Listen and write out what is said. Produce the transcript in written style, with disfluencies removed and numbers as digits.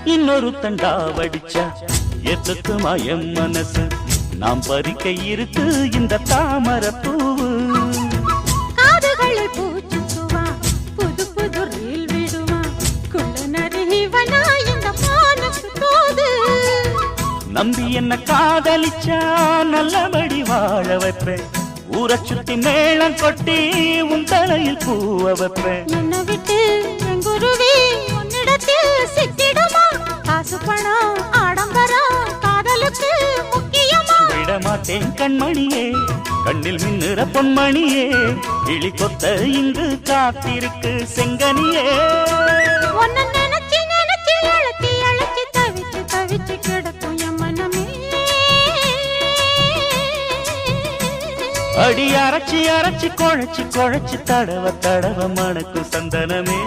இன்னொரு தண்டா வடிச்சா எத்துக்குமா என் மனசு நாம் பறிக்க இருக்கு இந்த தாமரை பூவு காதுகளில் பூச்சுக்குவா புது புது ரீல் விடுவா குள்ள நரிவனா இந்த மானுக்கு தோது நம்பி என்ன காதலிச்சா நல்லபடி வாழ வைப்பேன் ஊரை சுத்தி மேளம் கொட்டி உன் தலையில் பூவ வைப்பேன் என்ன விட்டு எங்குருவி உன்னிடத்தில் சிக்கிடுமா காசு பணம் ஆடம்பரம் காதலுக்கு முக்கியமா விடமாட்டேன் கண்மணியே கண்ணில் மின்னுற பொன்மணியே கிளி கொத்த இங்கு காத்திருக்கு செங்கனியே உன்னை நினைச்சு நினைச்சு அழைச்சி அழைச்சி தவிச்சு தவிச்சு கிடக்கும் என் மனமே அடி அரைச்சி அரைச்சி குழைச்சி குழைச்சி தடவ தடவ மணக்கும் சந்தனமே